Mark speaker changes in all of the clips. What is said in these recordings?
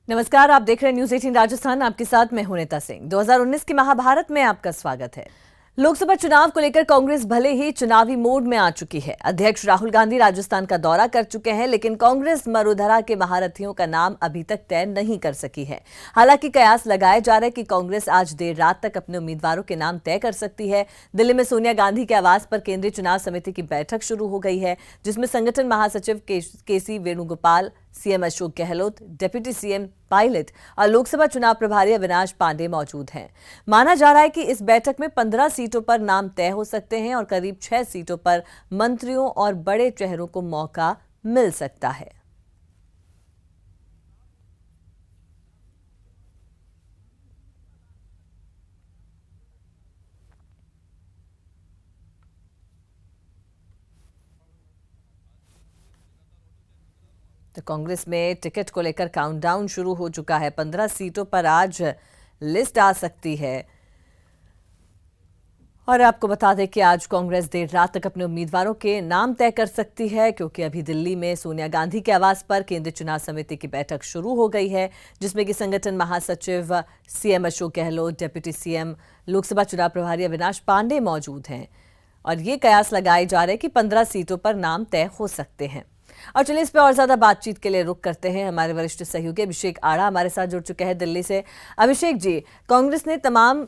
Speaker 1: नमस्कार, आप देख रहे हैं न्यूज 18 राजस्थान। आपके साथ मैं हूं नीता सिंह। 2019 के महाभारत में आपका स्वागत है। लोकसभा चुनाव को लेकर कांग्रेस भले ही चुनावी मोड में आ चुकी है। अध्यक्ष राहुल गांधी राजस्थान का दौरा कर चुके हैं, लेकिन कांग्रेस मरुधरा के महारथियों का नाम अभी तक तय नहीं कर सकी है। हालांकि कयास लगाए जा रहे हैं कि कांग्रेस आज देर रात तक अपने उम्मीदवारों के नाम तय कर सकती है। दिल्ली में सोनिया गांधी के आवास पर केंद्रीय चुनाव समिति की बैठक शुरू हो गई है, जिसमें संगठन महासचिव KC Venugopal, CM Ashok Gehlot, deputy CM Pilot और लोकसभा चुनाव प्रभारी अविनाश पांडे मौजूद हैं। माना जा रहा है कि इस बैठक में 15 सीटों पर नाम तय हो सकते हैं और करीब 6 सीटों पर मंत्रियों और बड़े चेहरों को मौका मिल सकता है। तो कांग्रेस में टिकट को लेकर काउंटडाउन शुरू हो चुका है। 15 सीटों पर आज लिस्ट आ सकती है। और आपको बता दें कि आज कांग्रेस देर रात तक अपने उम्मीदवारों के नाम तय कर सकती है, क्योंकि अभी दिल्ली में सोनिया गांधी के आवास पर केंद्रीय चुनाव समिति की बैठक शुरू हो गई है, जिसमें कि संगठन महासचिव CM Ashok Gehlot, deputy CM, Lok Sabha चुनाव प्रभारी अविनाश पांडे मौजूद हैं। और ये कयास लगाए जा रहे हैं कि 15 सीटों पर नाम तय हो सकते हैं। और चलिए इस पर और ज्यादा बातचीत के लिए रुख करते हैं। हमारे वरिष्ठ सहयोगी अभिषेक आड़ा हमारे साथ जुड़ चुके हैं दिल्ली से। अभिषेक जी, कांग्रेस ने तमाम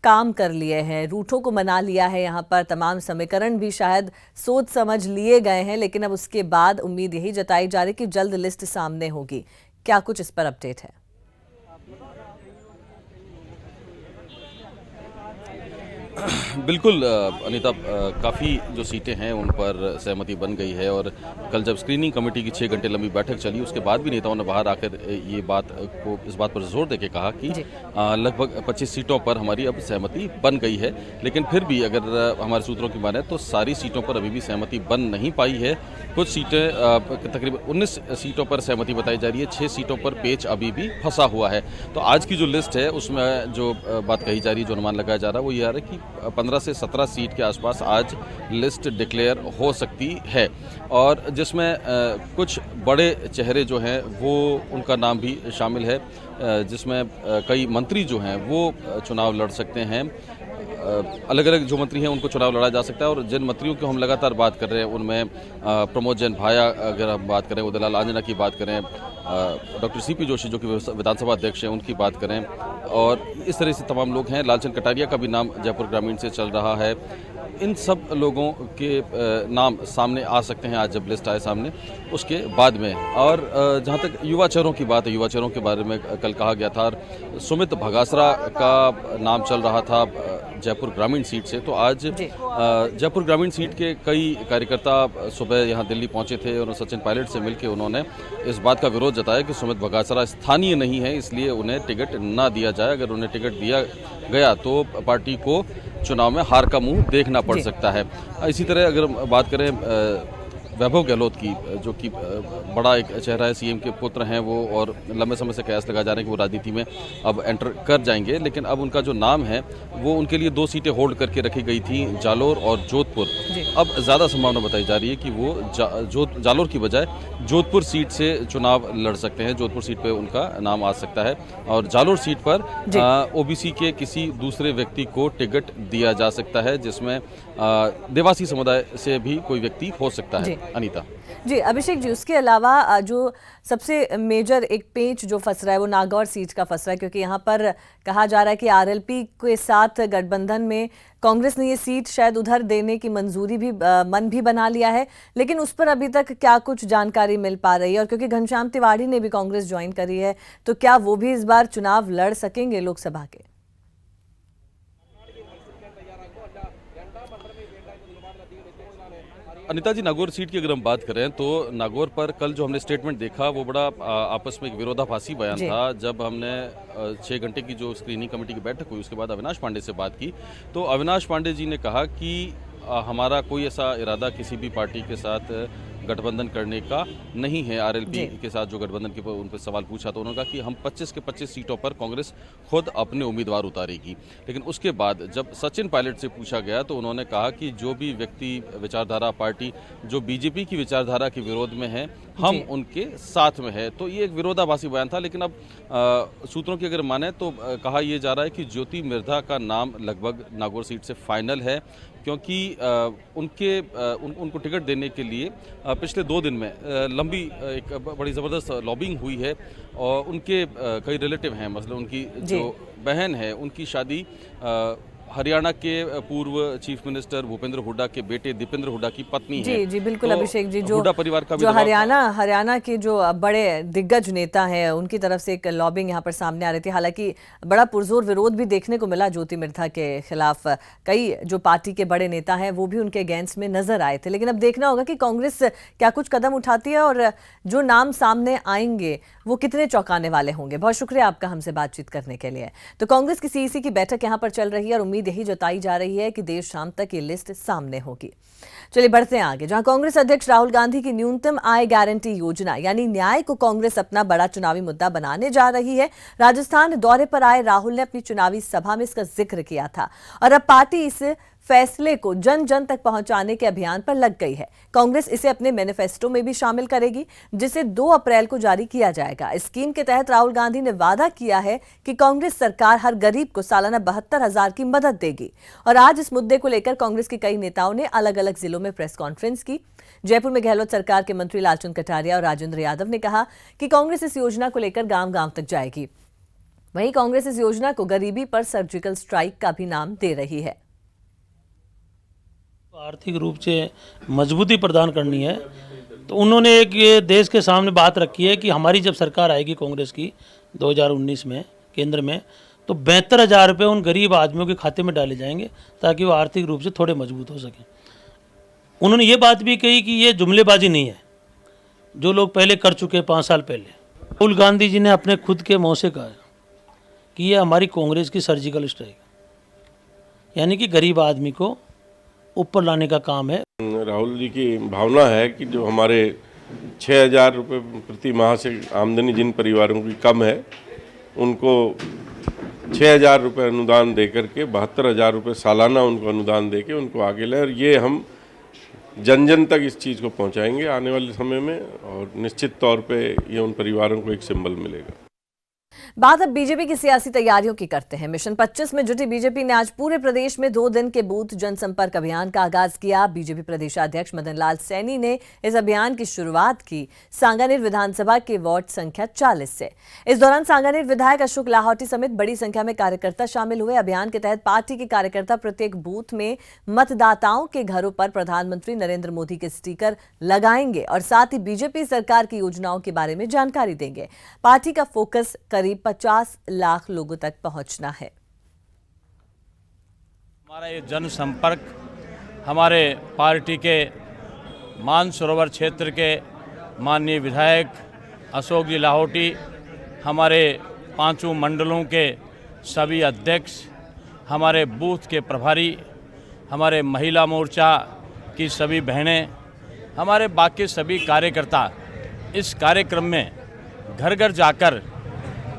Speaker 1: काम कर लिए हैं, रूठों को मना लिया है, यहाँ पर तमाम समीकरण भी शायद सोच समझ लिए गए हैं, लेकिन अब उसके बाद उम्मीद यही जताई जा रही कि जल्द लिस्ट सामने होगी। क्या कुछ इस पर अपडेट है?
Speaker 2: बिल्कुल अनीता, काफ़ी जो सीटें हैं उन पर सहमति बन गई है। और कल जब स्क्रीनिंग कमेटी की 6 घंटे लंबी बैठक चली, उसके बाद भी नेताओं ने बाहर आकर इस बात पर जोर देके कहा कि लगभग 25 सीटों पर हमारी अब सहमति बन गई है। लेकिन फिर भी अगर हमारे सूत्रों की माने तो सारी सीटों पर अभी भी सहमति बन नहीं पाई है। कुछ सीटें, तकरीबन 19 सीटों पर सहमति बताई जा रही है, 6 सीटों पर पेच अभी भी फंसा हुआ है। तो आज की जो लिस्ट है उसमें जो बात कही जा रही है, जो अनुमान लगाया जा रहा है, वो ये आ रहा है कि 15 से 17 सीट के आसपास आज लिस्ट डिक्लेयर हो सकती है। और जिसमें कुछ बड़े चेहरे जो हैं वो उनका नाम भी शामिल है, जिसमें कई मंत्री जो हैं वो चुनाव लड़ सकते हैं। अलग अलग जो मंत्री हैं उनको चुनाव लड़ा जा सकता है। और जिन मंत्रियों की हम लगातार बात कर रहे हैं उनमें प्रमोद जैन भाया, अगर हम बात करें, उदयलाल आंजना की बात करें, डॉक्टर सीपी जोशी जो कि विधानसभा अध्यक्ष हैं उनकी बात करें, और इस तरह से तमाम लोग हैं। लालचंद कटारिया का भी नाम जयपुर ग्रामीण से चल रहा है। इन सब लोगों के नाम सामने आ सकते हैं आज जब लिस्ट आए सामने उसके बाद में। और जहाँ तक युवा चेहरों की बात है, युवा चेहरों के बारे में कल कहा गया था, सुमित भगासरा का नाम चल रहा था जयपुर ग्रामीण सीट से। तो आज जयपुर ग्रामीण सीट के कई कार्यकर्ता सुबह यहाँ दिल्ली पहुँचे थे और सचिन पायलट से मिलकर उन्होंने इस बात का विरोध जताया कि सुमित भगासरा स्थानीय नहीं है, इसलिए उन्हें टिकट ना दिया जाए। अगर उन्हें टिकट दिया गया तो पार्टी को चुनाव में हार का मुंह देखना पड़ सकता है। इसी तरह अगर बात करें वैभव गहलोत की, जो कि बड़ा एक चेहरा है, सीएम के पुत्र हैं वो, और लंबे समय से कयास लगा जा रहे हैं कि वो राजनीति में अब एंटर कर जाएंगे। लेकिन अब उनका जो नाम है वो, उनके लिए 2 सीटें होल्ड करके रखी गई थी, जालोर और जोधपुर। अब ज़्यादा संभावना बताई जा रही है कि वो जालोर की बजाय जोधपुर सीट से चुनाव लड़ सकते हैं। जोधपुर सीट पर उनका नाम आ सकता है और जालोर सीट पर ओबीसी के किसी दूसरे व्यक्ति को टिकट दिया जा सकता है, जिसमें देवासी समुदाय से भी कोई व्यक्ति हो सकता है। अनीता
Speaker 1: जी, अभिषेक जी, उसके अलावा जो सबसे मेजर एक पेंच जो फंस रहा है वो नागौर सीट का फंस रहा है, क्योंकि यहाँ पर कहा जा रहा है कि आरएलपी के साथ गठबंधन में कांग्रेस ने ये सीट शायद उधर देने की मंजूरी भी मन भी बना लिया है, लेकिन उस पर अभी तक क्या कुछ जानकारी मिल पा रही है? और क्योंकि घनश्याम तिवारी ने भी कांग्रेस ज्वाइन करी है, तो क्या वो भी इस बार चुनाव लड़ सकेंगे लोकसभा के?
Speaker 2: अनीता जी, नागौर सीट की अगर हम बात करें तो नागौर पर कल जो हमने स्टेटमेंट देखा वो बड़ा आपस में एक विरोधाभासी बयान था। जब हमने 6 घंटे की जो स्क्रीनिंग कमेटी की बैठक हुई उसके बाद अविनाश पांडे से बात की, तो अविनाश पांडे जी ने कहा कि हमारा कोई ऐसा इरादा किसी भी पार्टी के साथ गठबंधन करने का नहीं है। आरएलपी के साथ जो गठबंधन के उन पर सवाल पूछा तो उन्होंने कहा कि हम 25 के 25 सीटों पर कांग्रेस खुद अपने उम्मीदवार उतारेगी। लेकिन उसके बाद जब सचिन पायलट से पूछा गया तो उन्होंने कहा कि जो भी व्यक्ति विचारधारा पार्टी जो बीजेपी की विचारधारा के विरोध में है हम उनके साथ में है। तो ये एक विरोधाभासी बयान था। लेकिन अब सूत्रों की अगर माने तो कहा यह जा रहा है कि ज्योति मिर्धा का नाम लगभग नागौर सीट से फाइनल है, क्योंकि उनको टिकट देने के लिए पिछले 2 दिन में लंबी एक बड़ी ज़बरदस्त लॉबिंग हुई है और उनके कई रिलेटिव हैं, मतलब उनकी जो बहन है उनकी शादी हरियाणा के पूर्व चीफ मिनिस्टर भूपेंद्र हुड्डा के बेटे दीपेंद्र हुड्डा की पत्नी है।
Speaker 1: जी बिल्कुल
Speaker 2: तो
Speaker 1: अभिषेक जी, जो
Speaker 2: हुड्डा परिवार का भी
Speaker 1: जो हरियाणा के जो बड़े दिग्गज नेता हैं उनकी तरफ से एक लॉबिंग यहाँ पर सामने आ रही थी। हालांकि बड़ा पुरजोर विरोध भी देखने को मिला ज्योति मिर्धा के खिलाफ। कई जो पार्टी के बड़े नेता हैं वो भी उनके अगेंस्ट में नजर आए थे। लेकिन अब देखना होगा कि कांग्रेस क्या कुछ कदम उठाती है और जो नाम सामने आएंगे वो कितने चौंकाने वाले होंगे। बहुत शुक्रिया आपका हमसे बातचीत करने के लिए। तो कांग्रेस की सीईसी की बैठक यहाँ पर चल रही है और उम्मीद यही जताई जा रही है कि देर शाम तक ये लिस्ट सामने होगी। चलिए बढ़ते हैं आगे, जहां कांग्रेस अध्यक्ष राहुल गांधी की न्यूनतम आय गारंटी योजना यानी न्याय को कांग्रेस अपना बड़ा चुनावी मुद्दा बनाने जा रही है। राजस्थान दौरे पर आए राहुल ने अपनी चुनावी सभा में इसका जिक्र किया था और अब पार्टी इस फैसले को जन जन तक पहुंचाने के अभियान पर लग गई है। कांग्रेस इसे अपने मैनिफेस्टो में भी शामिल करेगी, जिसे 2 अप्रैल को जारी किया जाएगा। इस स्कीम के तहत राहुल गांधी ने वादा किया है कि कांग्रेस सरकार हर गरीब को सालाना 72,000 की मदद देगी। और आज इस मुद्दे को लेकर कांग्रेस के कई नेताओं ने अलग अलग जिलों में प्रेस कॉन्फ्रेंस की। जयपुर में गहलोत सरकार के मंत्री लालचंद कटारिया और राजेंद्र यादव ने कहा कि कांग्रेस इस योजना को लेकर गांव गांव तक जाएगी। वहीं कांग्रेस इस योजना को गरीबी पर सर्जिकल स्ट्राइक का भी नाम दे रही है।
Speaker 3: आर्थिक रूप से मजबूती प्रदान करनी है तो उन्होंने एक ये देश के सामने बात रखी है कि हमारी जब सरकार आएगी कांग्रेस की 2019 में केंद्र में, तो 72,000 रुपये उन गरीब आदमियों के खाते में डाले जाएंगे ताकि वो आर्थिक रूप से थोड़े मजबूत हो सकें। उन्होंने ये बात भी कही कि ये जुमलेबाजी नहीं है जो लोग पहले कर चुके 5 साल पहले। राहुल गांधी जी ने अपने खुद के मुँह से कहा कि ये हमारी कांग्रेस की सर्जिकल स्ट्राइक, यानी कि गरीब आदमी को ऊपर लाने का काम है।
Speaker 4: राहुल जी की भावना है कि जो हमारे 6,000 रुपये प्रति माह से आमदनी जिन परिवारों की कम है उनको 6,000 रुपये अनुदान दे करके 72,000 रुपये सालाना उनको अनुदान दे के उनको आगे लाए। और ये हम जन जन तक इस चीज़ को पहुंचाएंगे आने वाले समय में और निश्चित तौर पे ये उन परिवारों को एक सिंबल मिलेगा।
Speaker 1: बात अब बीजेपी की सियासी तैयारियों की करते हैं। मिशन 25 में जुटी बीजेपी ने आज पूरे प्रदेश में 2 दिन के बूथ जनसंपर्क अभियान का आगाज किया। बीजेपी प्रदेशाध्यक्ष मदन लाल सैनी ने इस अभियान की शुरुआत की सांगानेर विधानसभा के वार्ड संख्या 40 से। इस दौरान सांगानेर विधायक अशोक लाहौटी समेत बड़ी संख्या में कार्यकर्ता शामिल हुए। अभियान के तहत पार्टी के कार्यकर्ता प्रत्येक बूथ में मतदाताओं के घरों पर प्रधानमंत्री नरेंद्र मोदी के स्टिकर लगाएंगे और साथ ही बीजेपी सरकार की योजनाओं के बारे में जानकारी देंगे। पार्टी का फोकस करीब 50 लाख लोगों तक पहुंचना है।
Speaker 5: हमारा ये जनसंपर्क हमारे पार्टी के मानसरोवर क्षेत्र के माननीय विधायक अशोक जी लाहौटी, हमारे 5 मंडलों के सभी अध्यक्ष, हमारे बूथ के प्रभारी, हमारे महिला मोर्चा की सभी बहनें, हमारे बाकी सभी कार्यकर्ता इस कार्यक्रम में घर घर जाकर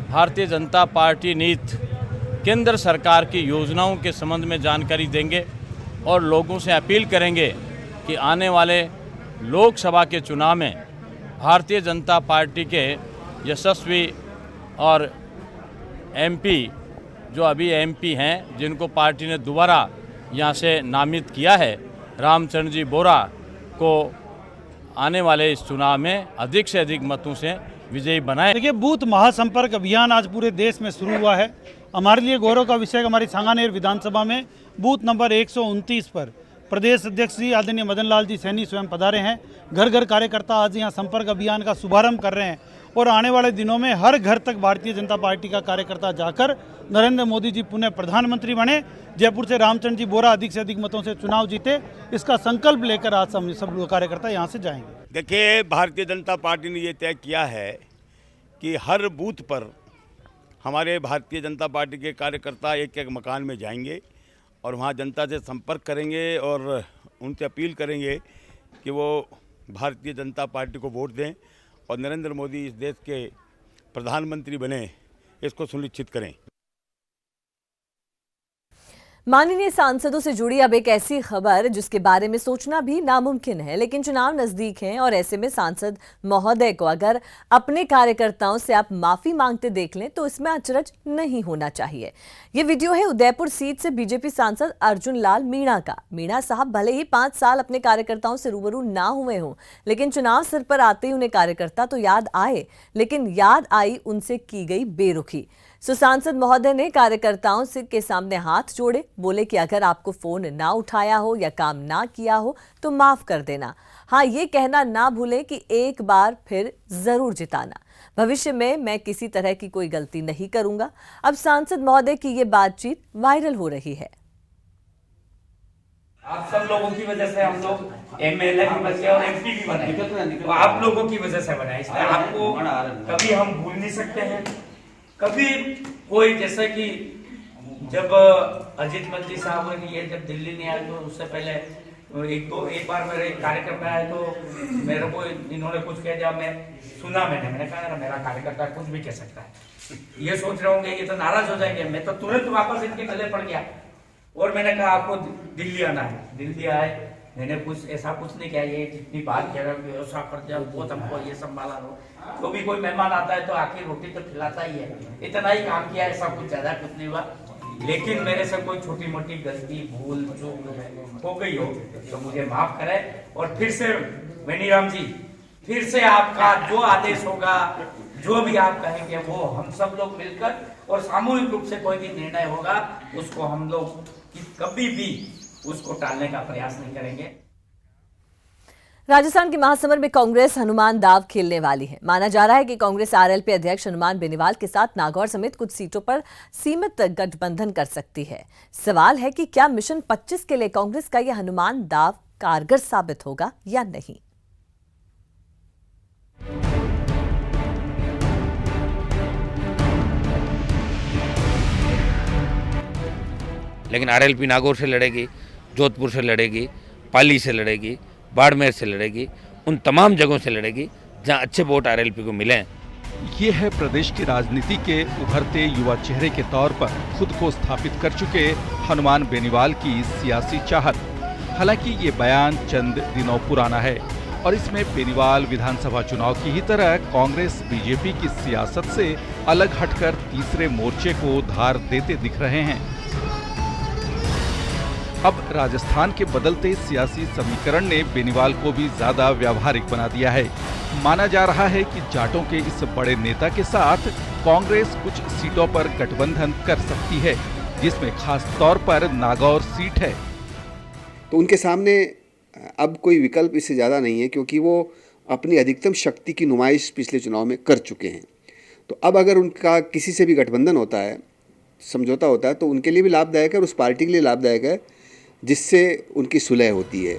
Speaker 5: भारतीय जनता पार्टी नीति केंद्र सरकार की योजनाओं के संबंध में जानकारी देंगे और लोगों से अपील करेंगे कि आने वाले लोकसभा के चुनाव में भारतीय जनता पार्टी के यशस्वी और एमपी जो अभी एमपी हैं जिनको पार्टी ने दोबारा यहाँ से नामित किया है, रामचंद्र जी बोरा को आने वाले इस चुनाव में अधिक से अधिक मतों से विजयी बनाए।
Speaker 6: देखिए, बूथ महासंपर्क अभियान आज पूरे देश में शुरू हुआ है। हमारे लिए गौरव का विषय हमारी सांगानेर विधानसभा में बूथ नंबर 129 पर प्रदेश अध्यक्ष जी आदरणीय मदन लाल जी सैनी स्वयं पधारे हैं। घर घर कार्यकर्ता आज यहाँ संपर्क अभियान का शुभारंभ कर रहे हैं और आने वाले दिनों में हर घर तक भारतीय जनता पार्टी का कार्यकर्ता जाकर नरेंद्र मोदी जी पुनः प्रधानमंत्री बने, जयपुर से रामचंद्र जी बोरा अधिक से अधिक मतों से चुनाव जीते, इसका संकल्प लेकर आज सब कार्यकर्ता यहाँ से जाएंगे।
Speaker 7: देखिए, भारतीय जनता पार्टी ने ये तय किया है कि हर बूथ पर हमारे भारतीय जनता पार्टी के कार्यकर्ता एक एक मकान में जाएंगे और वहाँ जनता से संपर्क करेंगे और उनसे अपील करेंगे कि वो भारतीय जनता पार्टी को वोट दें और नरेंद्र मोदी इस देश के प्रधानमंत्री बने, इसको सुनिश्चित करें।
Speaker 1: माननीय सांसदों से जुड़ी अब एक ऐसी खबर जिसके बारे में सोचना भी नामुमकिन है, लेकिन चुनाव नजदीक हैं और ऐसे में सांसद महोदय को अगर अपने कार्यकर्ताओं से आप माफी मांगते देख लें तो इसमें अचरज नहीं होना चाहिए। ये वीडियो है उदयपुर सीट से बीजेपी सांसद अर्जुन लाल मीणा का। मीणा साहब भले ही 5 साल अपने कार्यकर्ताओं से रूबरू ना हुए हों, लेकिन चुनाव सिर पर आते ही उन्हें कार्यकर्ता तो याद आए, लेकिन याद आई उनसे की गई बेरुखी। सांसद महोदय ने कार्यकर्ताओं से के सामने हाथ जोड़े, बोले कि अगर आपको फोन ना उठाया हो या काम ना किया हो तो माफ कर देना। हाँ, ये कहना ना भूलें कि एक बार फिर जरूर जिताना। भविष्य में मैं किसी तरह की कोई गलती नहीं करूंगा। अब सांसद महोदय की ये बातचीत वायरल हो रही है।
Speaker 8: आप सब लोगों की वजह से हम लोग एमएलए भी बचे और एमपी भी बने, तो आप लोगों की वजह से बना, इसलिए आपको कभी हम भूल नहीं सकते हैं। कभी कोई, जैसे कि जब अजीत मल्टी साहब ने ये जब दिल्ली नहीं आए तो उससे पहले एक बार मेरे कार्यक्रम में आए तो मेरे को इन्होंने कुछ कह दिया, मैंने कहा मेरा कार्यकर्ता कुछ भी कह सकता है, ये सोच रहे होंगे ये तो नाराज हो जाएंगे। मैं तो तुरंत वापस इनके गले पड़ गया और मैंने कहा आपको दिल्ली आना है। दिल्ली आए, मैंने कुछ ऐसा कुछ नहीं किया, ये जितनी बात कह रहा हूँ व्यवस्था कर दिया, बहुत हमको ये संभाला लो। तो भी कोई मेहमान आता है तो आखिर रोटी तो खिलाता ही है, इतना ही काम किया, ऐसा कुछ ज्यादा कुछ नहीं हुआ। लेकिन मेरे से कोई छोटी मोटी गलती भूल चूक हो गई हो तो मुझे माफ करें। और फिर से वेनीराम जी, फिर से आपका जो आदेश होगा, जो भी आप कहेंगे, वो हम सब लोग मिलकर और सामूहिक रूप से कोई भी निर्णय होगा उसको हम लोग कभी भी उसको टालने का प्रयास नहीं करेंगे।
Speaker 1: राजस्थान के महासमर में कांग्रेस हनुमान दाव खेलने वाली है। माना जा रहा है कि कांग्रेस आरएलपी अध्यक्ष हनुमान बेनीवाल के साथ नागौर समेत कुछ सीटों पर सीमित गठबंधन कर सकती है। सवाल है कि क्या मिशन 25 के लिए कांग्रेस का यह हनुमान दाव कारगर साबित होगा या नहीं।
Speaker 9: लेकिन आरएलपी नागौर से लड़ेगी, जोधपुर से लड़ेगी, पाली से लड़ेगी, बाड़मेर से लड़ेगी, उन तमाम जगहों से लड़ेगी जहां अच्छे वोट आरएलपी को मिले।
Speaker 10: ये है प्रदेश की राजनीति के उभरते युवा चेहरे के तौर पर खुद को स्थापित कर चुके हनुमान बेनीवाल की सियासी चाहत। हालांकि ये बयान चंद दिनों पुराना है और इसमें बेनीवाल विधानसभा चुनाव की ही तरह कांग्रेस बीजेपी की सियासत से अलग हटकर तीसरे मोर्चे को धार देते दिख रहे हैं। अब राजस्थान के बदलते सियासी समीकरण ने बेनीवाल को भी ज्यादा व्यावहारिक बना दिया है। माना जा रहा है कि जाटों के इस बड़े नेता के साथ कांग्रेस कुछ सीटों पर गठबंधन कर सकती है, जिसमें खास तौर पर नागौर सीट है।
Speaker 11: तो उनके सामने अब कोई विकल्प इससे ज़्यादा नहीं है, क्योंकि वो अपनी अधिकतम शक्ति की नुमाइश पिछले चुनाव में कर चुके हैं। तो अब अगर उनका किसी से भी गठबंधन होता है, समझौता होता है, तो उनके लिए भी लाभदायक है और उस पार्टी के लिए लाभदायक है, जिससे उनकी सुलह होती है।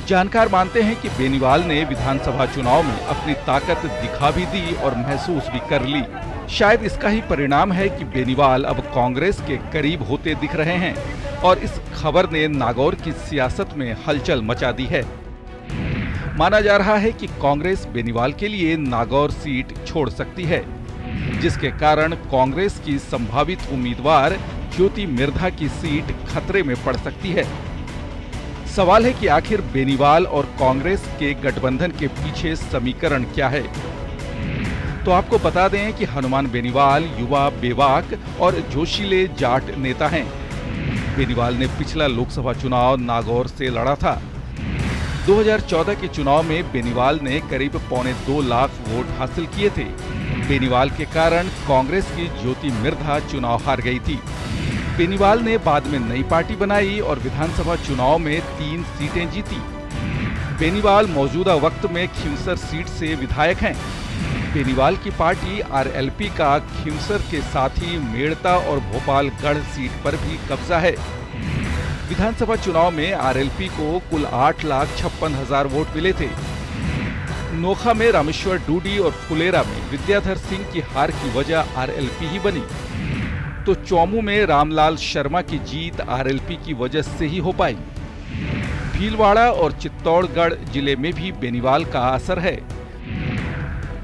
Speaker 10: जानकार मानते हैं कि बेनीवाल ने विधानसभा चुनाव में अपनी ताकत दिखा भी दी और महसूस भी कर ली। शायद इसका ही परिणाम है कि बेनीवाल अब कांग्रेस के करीब होते दिख रहे हैं और इस खबर ने नागौर की सियासत में हलचल मचा दी है। माना जा रहा है कि कांग्रेस बेनीवाल के लिए नागौर सीट छोड़ सकती है, जिसके कारण कांग्रेस की संभावित उम्मीदवार ज्योति मिर्धा की सीट खतरे में पड़ सकती है। सवाल है कि आखिर बेनीवाल और कांग्रेस के गठबंधन के पीछे समीकरण क्या है। तो आपको बता दें कि हनुमान बेनीवाल युवा, बेबाक और जोशीले जाट नेता हैं। बेनीवाल ने पिछला लोकसभा चुनाव नागौर से लड़ा था। 2014 के चुनाव में बेनीवाल ने करीब 2.25 लाख वोट हासिल किए थे। बेनीवाल के कारण कांग्रेस की ज्योति मिर्धा चुनाव हार गई थी। बेनीवाल ने बाद में नई पार्टी बनाई और विधानसभा चुनाव में 3 सीटें जीती। बेनीवाल मौजूदा वक्त में खींवसर सीट से विधायक हैं। बेनीवाल की पार्टी आरएलपी का खींवसर के साथ ही मेड़ता और भोपालगढ़ सीट पर भी कब्जा है। विधानसभा चुनाव में आरएलपी को कुल 8,56,000 वोट मिले थे। नोखा में रामेश्वर डूडी और फुलेरा में विद्याधर सिंह की हार की वजह आरएलपी ही बनी। तो चौमू में रामलाल शर्मा की जीत आरएलपी की वजह से ही हो पाई। भीलवाड़ा और चित्तौड़गढ़ जिले में भी बेनीवाल का असर है।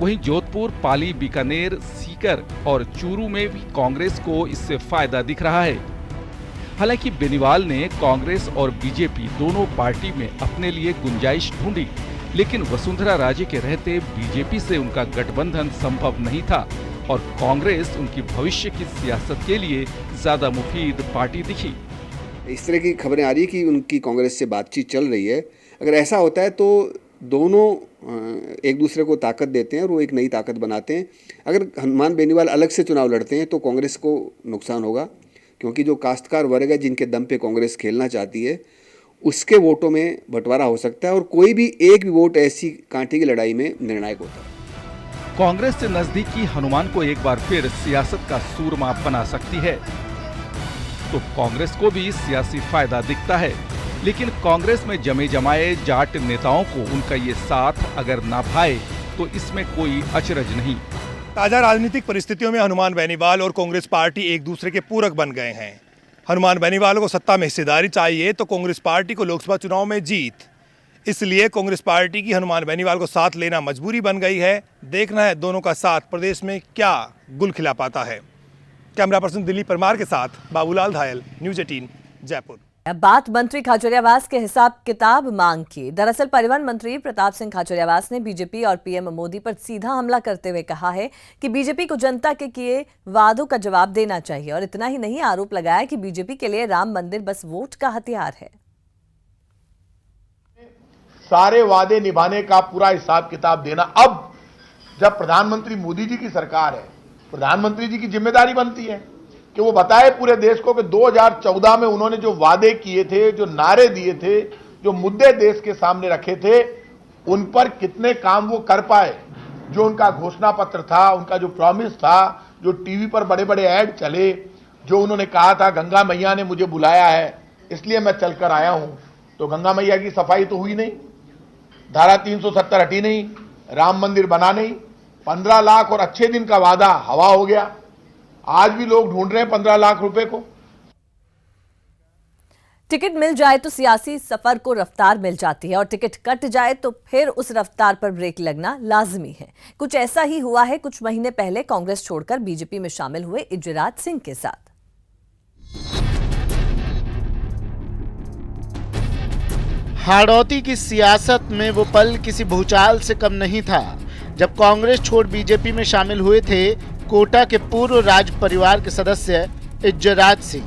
Speaker 10: वहीं जोधपुर, पाली, बीकानेर, सीकर और चूरू में भी कांग्रेस को इससे फायदा दिख रहा है। हालांकि बेनीवाल ने कांग्रेस और बीजेपी दोनों पार्टी में अपने लिए गुंजाइश ढूंढी, लेकिन वसुंधरा राजे के रहते बीजेपी से उनका गठबंधन संभव नहीं था और कांग्रेस उनकी भविष्य की सियासत के लिए ज्यादा मुफीद पार्टी दिखी।
Speaker 11: इस तरह की खबरें आ रही है कि उनकी कांग्रेस से बातचीत चल रही है। अगर ऐसा होता है तो दोनों एक दूसरे को ताकत देते हैं और वो एक नई ताकत बनाते हैं। अगर हनुमान बेनीवाल अलग से चुनाव लड़ते हैं तो कांग्रेस को नुकसान होगा, क्योंकि जो काश्तकार वर्ग है जिनके दम पे कांग्रेस खेलना चाहती है उसके वोटों में बंटवारा हो सकता है और कोई भी एक भी वोट ऐसी कांटे की लड़ाई में निर्णायक होता है।
Speaker 10: कांग्रेस से नजदीकी हनुमान को एक बार फिर सियासत का सूरमा बना सकती है, तो कांग्रेस को भी सियासी फायदा दिखता है। लेकिन कांग्रेस में जमे जमाए जाट नेताओं को उनका ये साथ अगर ना भाए तो इसमें कोई अचरज नहीं।
Speaker 12: ताजा राजनीतिक परिस्थितियों में हनुमान बेनीवाल और कांग्रेस पार्टी एक दूसरे के पूरक बन गए हैं। हनुमान बेनीवाल को सत्ता में हिस्सेदारी चाहिए तो कांग्रेस पार्टी को लोकसभा चुनाव में जीत। इसलिए कांग्रेस पार्टी की हनुमान बेनीवाल को साथ लेना मजबूरी बन गई है। देखना है दोनों का साथ प्रदेश में क्या गुल खिला पाता है। कैमरा पर्सन दिलीप परमार के साथ बाबूलाल धायल, न्यूज़ 18 जयपुर।
Speaker 1: अब बात मंत्री खाचरियावास के हिसाब किताब मांग की। दरअसल परिवहन मंत्री प्रताप सिंह खाचरियावास ने बीजेपी और पीएम मोदी पर सीधा हमला करते हुए कहा है कि बीजेपी को जनता के किए वादों का जवाब देना चाहिए और इतना ही नहीं, आरोप लगाया कि बीजेपी के लिए राम मंदिर बस वोट का हथियार है।
Speaker 13: सारे वादे निभाने का पूरा हिसाब किताब देना अब जब प्रधानमंत्री मोदी जी की सरकार है, प्रधानमंत्री जी की जिम्मेदारी बनती है कि वो बताए पूरे देश को कि 2014 में उन्होंने जो वादे किए थे, जो नारे दिए थे, जो मुद्दे देश के सामने रखे थे, उन पर कितने काम वो कर पाए। जो उनका घोषणा पत्र था, उनका जो प्रॉमिस था, जो टीवी पर बड़े बड़े ऐड चले, जो उन्होंने कहा था गंगा मैया ने मुझे बुलाया है इसलिए मैं चलकर आया हूं, तो गंगा मैया की सफाई तो हुई नहीं, धारा 370 हटी नहीं, राम मंदिर बना नहीं, 15 लाख और अच्छे दिन का वादा हवा हो गया। आज भी लोग ढूंढ रहे हैं 15 लाख रुपए को।
Speaker 1: टिकट मिल जाए तो सियासी सफर को रफ्तार मिल जाती है और टिकट कट जाए तो फिर उस रफ्तार पर ब्रेक लगना लाजमी है। कुछ ऐसा ही हुआ है कुछ महीने पहले कांग्रेस छोड़कर बीजेपी में शामिल हुए इजराज सिंह के साथ।
Speaker 14: हाड़ौती की सियासत में वो पल किसी भूचाल से कम नहीं था जब कांग्रेस छोड़ बीजेपी में शामिल हुए थे कोटा के पूर्व राज परिवार के सदस्य इजराज सिंह।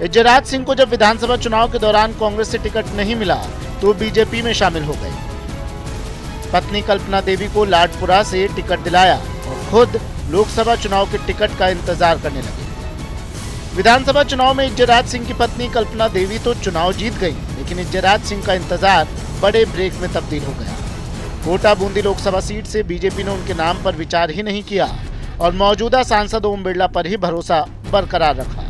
Speaker 14: इजराज सिंह को जब विधानसभा चुनाव के दौरान कांग्रेस से टिकट नहीं मिला तो बीजेपी में शामिल हो गए। पत्नी कल्पना देवी को लाडपुरा से टिकट दिलाया और खुद लोकसभा चुनाव के टिकट का इंतजार करने लगे। विधानसभा चुनाव में इजराज सिंह की पत्नी कल्पना देवी तो चुनाव जीत गई, लेकिन इजराज सिंह का इंतजार बड़े ब्रेक में तब्दील हो गया। कोटा बूंदी लोकसभा सीट से बीजेपी ने उनके नाम पर विचार ही नहीं किया और मौजूदा सांसद ओम बिरला पर ही भरोसा बरकरार रखा।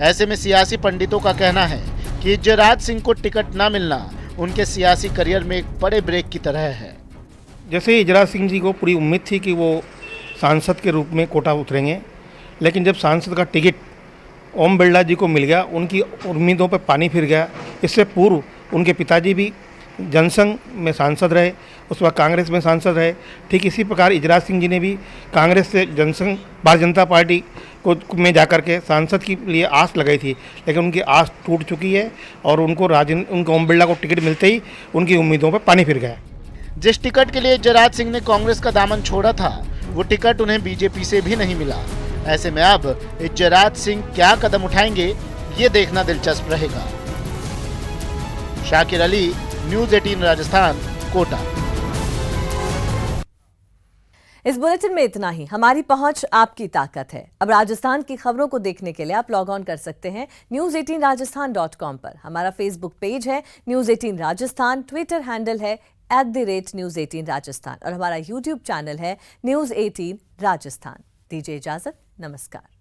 Speaker 14: ऐसे में सियासी पंडितों का कहना है कि इजराज सिंह को टिकट न मिलना उनके सियासी करियर में एक बड़े ब्रेक की तरह है।
Speaker 12: जैसे इजराज सिंह जी को पूरी उम्मीद थी कि वो सांसद के रूप में कोटा उतरेंगे, लेकिन जब सांसद का टिकट ओम बिरला जी को मिल गया, उनकी उम्मीदों पर पानी फिर गया। इससे पूर्व उनके पिताजी भी जनसंघ में सांसद रहे, उसके बाद कांग्रेस में सांसद रहे। ठीक इसी प्रकार इजराज सिंह जी ने भी कांग्रेस से जनसंघ भारतीय जनता पार्टी को में जाकर के सांसद के लिए आस लगाई थी, लेकिन उनकी आस टूट चुकी है और उनको ओम बिरला को टिकट मिलते ही उनकी उम्मीदों पर पानी फिर गया।
Speaker 14: जिस टिकट के लिए इजराज सिंह ने कांग्रेस का दामन छोड़ा था वो टिकट उन्हें बीजेपी से भी नहीं मिला। ऐसे में अब इजराज सिंह क्या कदम उठाएंगे ये देखना दिलचस्प रहेगा। शाकिर अली, न्यूज़ 18 राजस्थान, कोटा।
Speaker 1: इस बुलेटिन में इतना ही। हमारी पहुंच आपकी ताकत है। अब राजस्थान की खबरों को देखने के लिए आप लॉग ऑन कर सकते हैं news18rajasthan.com पर। हमारा फेसबुक पेज है न्यूज़ 18 राजस्थान, ट्विटर हैंडल है @News18 राजस्थान और हमारा यूट्यूब चैनल है न्यूज़ 18 राजस्थान। दीजिए इजाजत, नमस्कार।